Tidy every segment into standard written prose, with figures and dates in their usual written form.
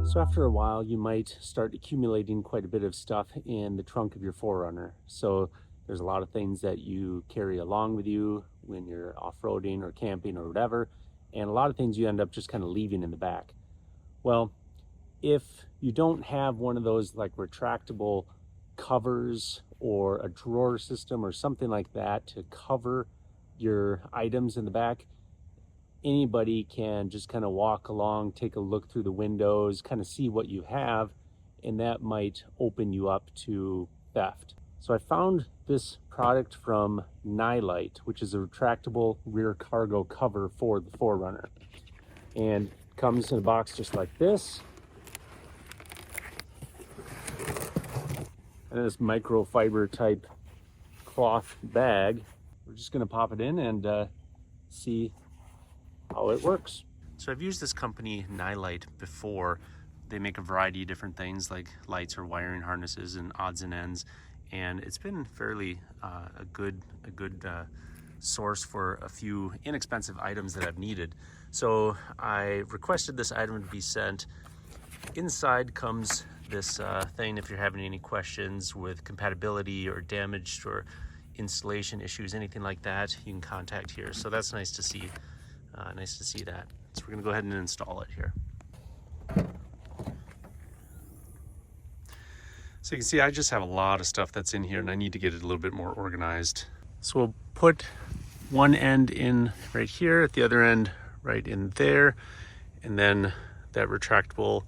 So after a while, you might start accumulating quite a bit of stuff in the trunk of your 4Runner. So there's a lot of things that you carry along with you when you're off-roading or camping or whatever, and a lot of things you end up just kind of leaving in the back. Well, if you don't have one of those like retractable covers or a drawer system or something like that to cover your items in the back, anybody can just kind of walk along, take a look through the windows, kind of see what you have, and that might open you up to theft. So I found this product from Novsight, which is a retractable rear cargo cover for the 4Runner. And it comes in a box just like this. And this microfiber type cloth bag. We're just gonna pop it in and see how it works. So I've used this company Novsight before. They make a variety of different things like lights or wiring harnesses and odds and ends, and it's been fairly a good source for a few inexpensive items that I've needed. So I requested this item to be sent. Inside comes this thing if you're having any questions with compatibility or damaged or installation issues, anything like that, you can contact here. So that's nice to see. Nice to see that. So we're gonna go ahead and install it here. So you can see I just have a lot of stuff that's in here and I need to get it a little bit more organized. So we'll put one end in right here, at the other end right in there, and then that retractable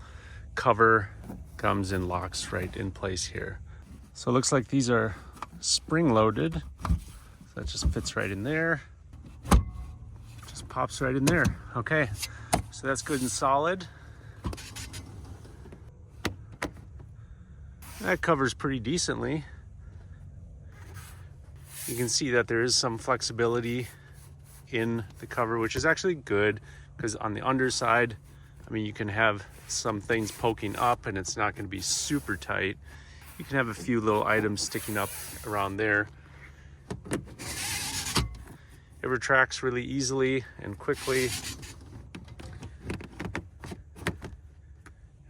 cover comes and locks right in place here. So it looks like these are spring loaded. So that just fits right in there. Pops right in there. Okay, so that's good and solid. That covers pretty decently. You can see that there is some flexibility in the cover, which is actually good, because on the underside, I mean, you can have some things poking up and it's not going to be super tight. You can have a few little items sticking up around there. It retracts really easily and quickly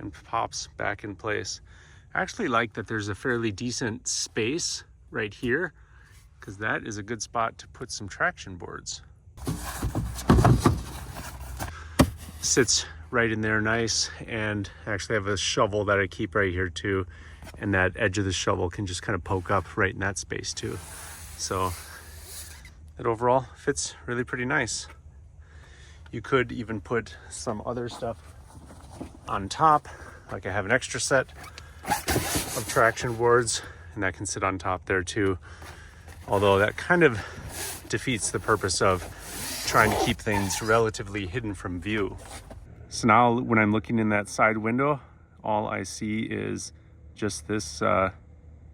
and pops back in place. I actually like that there's a fairly decent space right here, because that is a good spot to put some traction boards. Sits right in there nice, and I actually have a shovel that I keep right here too, and that edge of the shovel can just kind of poke up right in that space too. So it overall fits really pretty nice. You could even put some other stuff on top, like I have an extra set of traction boards, and that can sit on top there too. Although that kind of defeats the purpose of trying to keep things relatively hidden from view. So now when I'm looking in that side window, all I see is just this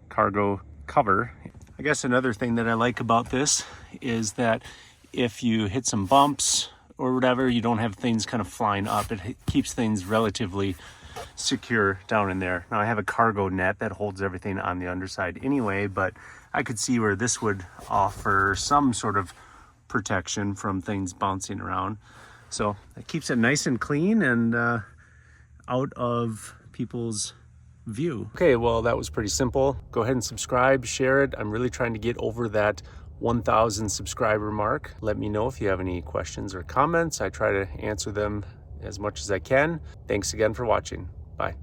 cargo cover. I guess another thing that I like about this is that if you hit some bumps or whatever, you don't have things kind of flying up. It keeps things relatively secure down in there. Now I have a cargo net that holds everything on the underside anyway, but I could see where this would offer some sort of protection from things bouncing around. So it keeps it nice and clean and out of people's view. Okay, well, that was pretty simple. Go ahead and subscribe, share it. I'm really trying to get over that 1,000 subscriber mark. Let me know if you have any questions or comments. I try to answer them as much as I can. Thanks again for watching. Bye.